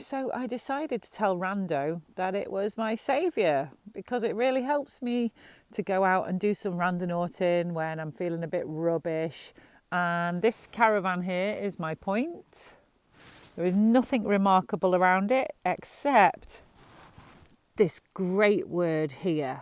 So I decided to tell Rando that it was my saviour because it really helps me to go out and do some randonauting when I'm feeling a bit rubbish. And this caravan here is my point. There is nothing remarkable around it except this great word here.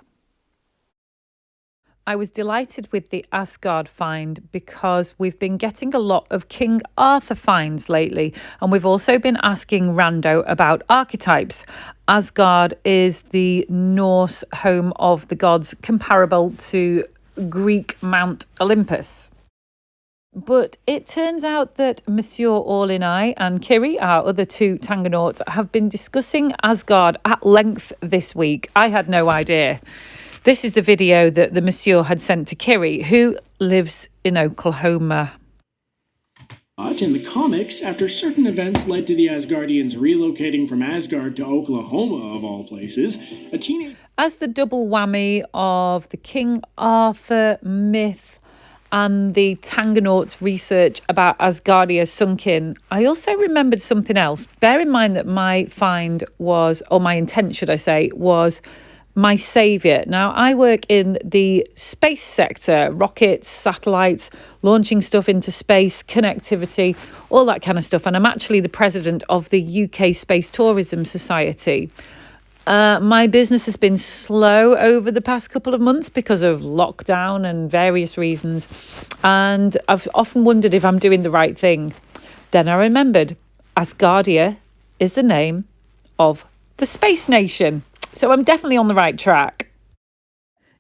I was delighted with the Asgard find because we've been getting a lot of King Arthur finds lately, and we've also been asking Rando about archetypes. Asgard is the Norse home of the gods, comparable to Greek Mount Olympus. But it turns out that Monsieur All in I and Kiri, our other two Tangonauts, have been discussing Asgard at length this week. I had no idea. This is the video that the Monsieur had sent to Kiri, who lives in Oklahoma. In the comics, after certain events led to the Asgardians relocating from Asgard to Oklahoma, of all places, a teenage... As the double whammy of the King Arthur myth and the Tangonauts research about Asgardia sunk in, I also remembered something else. Bear in mind that my find was, or my intent, should I say, was my saviour. Now, I work in the space sector, rockets, satellites, launching stuff into space, connectivity, all that kind of stuff. And I'm actually the president of the UK Space Tourism Society. My business has been slow over the past couple of months because of lockdown and various reasons. And I've often wondered if I'm doing the right thing. Then I remembered Asgardia is the name of the space nation. So I'm definitely on the right track.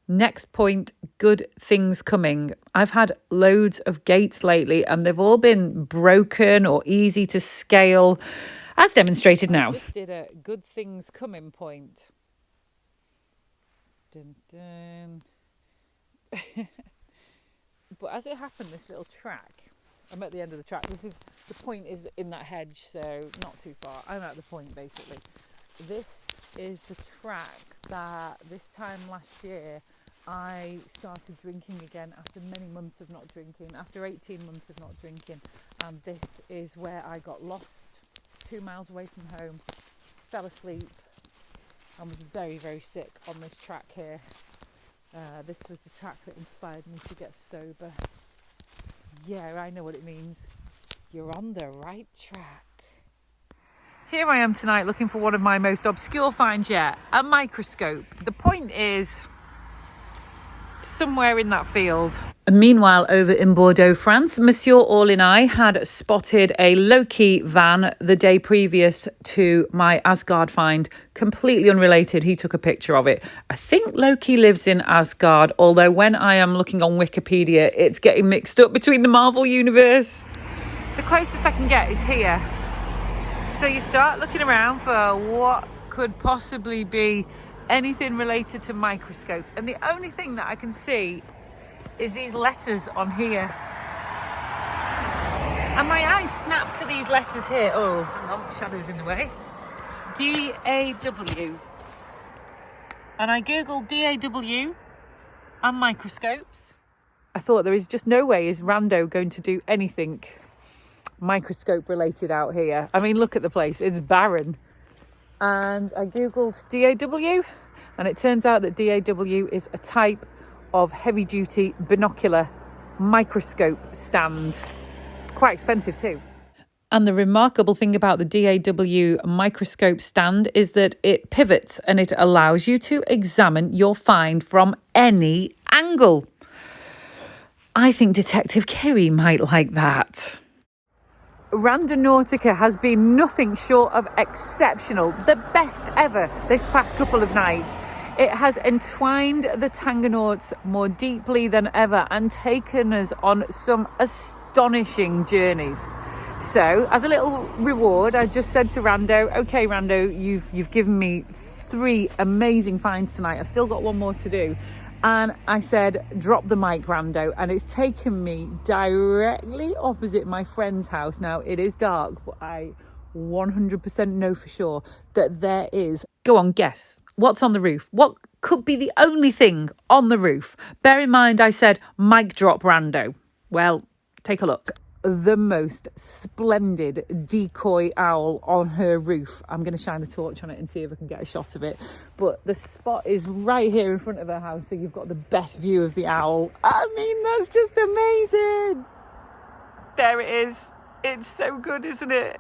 Next point, good things coming. I've had loads of gates lately and they've all been broken or easy to scale, as demonstrated now. I just did a good things coming point. Dun, dun. But as it happened, this little track, I'm at the end of the track. The point is in that hedge, so not too far. I'm at the point basically. This is the track that this time last year I started drinking again after many months of not drinking, after 18 months of not drinking, and this is where I got lost 2 miles away from home, fell asleep and was very, very sick on this track here. This was the track that inspired me to get sober. Yeah, I know what it means. You're on the right track. Here I am tonight looking for one of my most obscure finds yet, a microscope. The point is somewhere in that field. Meanwhile, over in Bordeaux, France, Monsieur All in I had spotted a low-key van the day previous to my Asgard find, completely unrelated. He took a picture of it. I think Loki lives in Asgard, although when I am looking on Wikipedia, it's getting mixed up between the Marvel universe. The closest I can get is here. So you start looking around for what could possibly be anything related to microscopes. And the only thing that I can see is these letters on here. And my eyes snap to these letters here. Oh, hang on, shadow's in the way. DAW. And I googled DAW and microscopes. I thought there is just no way is Rando going to do anything microscope related out here. I mean, look at the place, it's barren. And I googled DAW and it turns out that DAW is a type of heavy duty binocular microscope stand. Quite expensive too. And the remarkable thing about the DAW microscope stand is that it pivots and it allows you to examine your find from any angle. I think Detective Kiri might like that. Randonautica has been nothing short of exceptional, the best ever this past couple of nights. It has entwined the Tangonauts more deeply than ever and taken us on some astonishing journeys. So, as a little reward, I just said to Rando, okay Rando, you've given me 3 amazing finds tonight. I've still got one more to do. And I said, drop the mic, Rando. And it's taken me directly opposite my friend's house. Now, it is dark, but I 100% know for sure that there is... Go on, guess. What's on the roof? What could be the only thing on the roof? Bear in mind, I said, mic drop, Rando. Well, take a look. the most splendid decoy owl on her roof. I'm going to shine a torch on it and see if I can get a shot of it. But the spot is right here in front of her house, so you've got the best view of the owl. I mean, that's just amazing. There it is. It's so good, isn't it?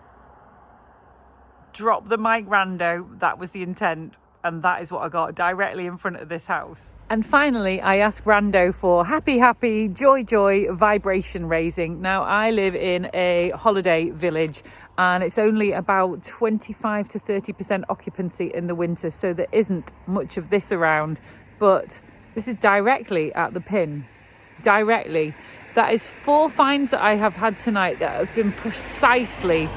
Drop the mic, Rando. That was the intent. And that is what I got directly in front of this house. And finally, I asked Rando for happy, joy, vibration raising. Now, I live in a holiday village and it's only about 25 to 30% occupancy in the winter. So there isn't much of this around. But this is directly at the pin. Directly. That is 4 finds that I have had tonight that have been precisely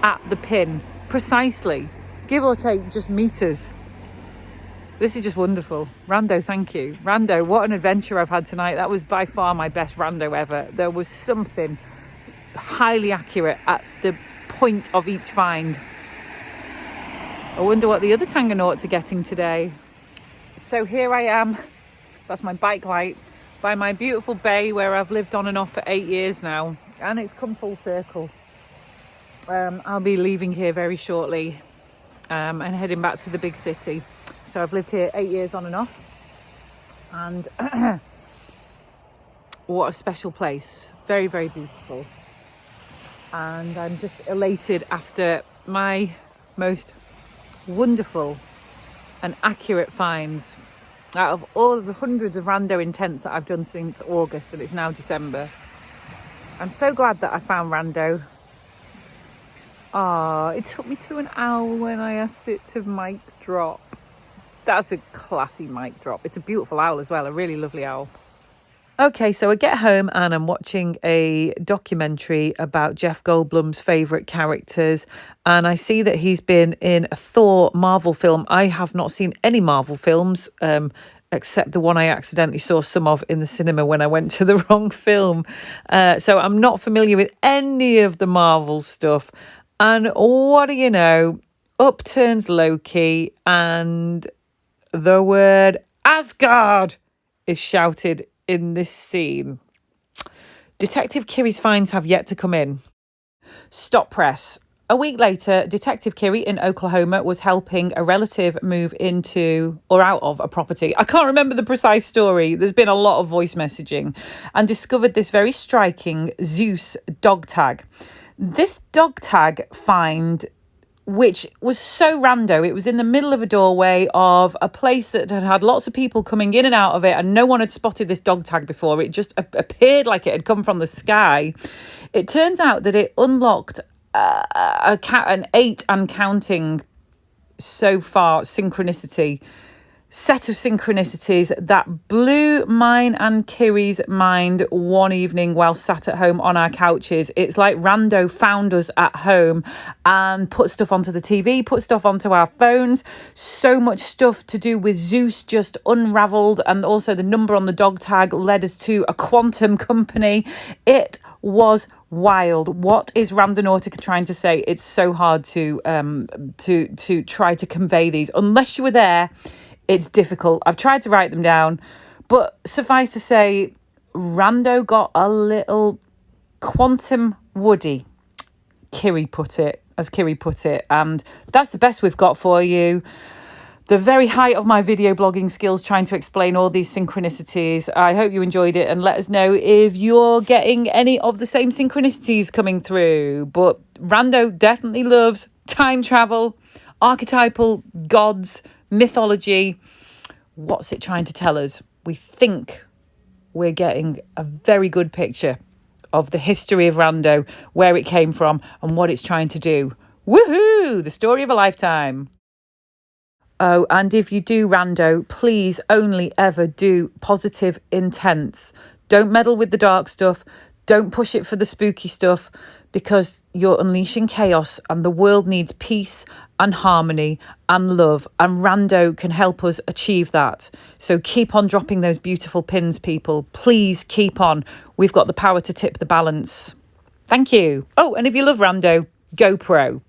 at the pin. Precisely. Give or take just meters. This is just wonderful. Rando, thank you. Rando, what an adventure I've had tonight. That was by far my best rando ever. There was something highly accurate at the point of each find. I wonder what the other Tangonauts are getting today. So here I am. That's my bike light by my beautiful bay where I've lived on and off for 8 years now. And it's come full circle. I'll be leaving here very shortly and heading back to the big city. So I've lived here 8 years on and off, and what a special place. Very, very beautiful. And I'm just elated after my most wonderful and accurate finds out of all of the hundreds of rando intents that I've done since August, and it's now December. I'm so glad that I found Rando. It took me to an owl when I asked it to mic drop. That's a classy mic drop. It's a beautiful owl as well, a really lovely owl. Okay, so I get home and I'm watching a documentary about Jeff Goldblum's favourite characters, and I see that he's been in a Thor Marvel film. I have not seen any Marvel films, except the one I accidentally saw some of in the cinema when I went to the wrong film. So I'm not familiar with any of the Marvel stuff. And what do you know? Up turns Loki and the word Asgard is shouted in this scene. Detective Kiri's finds have yet to come in. Stop press. A week later, Detective Kiri in Oklahoma was helping a relative move into or out of a property. I can't remember the precise story. There's been a lot of voice messaging, and discovered this very striking Zeus dog tag. This dog tag find, which was so rando, it was in the middle of a doorway of a place that had had lots of people coming in and out of it, and no one had spotted this dog tag before. It just appeared like it had come from the sky. It turns out that it unlocked an 8 and counting so far set of synchronicities that blew mine and Kiri's mind one evening while sat at home on our couches. It's like Rando found us at home and put stuff onto the TV, put stuff onto our phones. So much stuff to do with Zeus just unraveled, and also the number on the dog tag led us to a quantum company. It was wild. What is Randonautica trying to say? It's so hard to try to convey these unless you were there. It's difficult. I've tried to write them down, but suffice to say, Rando got a little quantum woody, as Kiri put it, and that's the best we've got for you. The very height of my video blogging skills trying to explain all these synchronicities. I hope you enjoyed it, and let us know if you're getting any of the same synchronicities coming through. But Rando definitely loves time travel, archetypal gods, mythology. What's it trying to tell us? We think we're getting a very good picture of the history of Rando, where it came from and what it's trying to do. Woohoo! The story of a lifetime. Oh, and if you do Rando, please only ever do positive intents. Don't meddle with the dark stuff. Don't push it for the spooky stuff, because you're unleashing chaos and the world needs peace and harmony and love, and Rando can help us achieve that. So keep on dropping those beautiful pins, people. Please keep on. We've got the power to tip the balance. Thank you. Oh, and if you love Rando, go pro.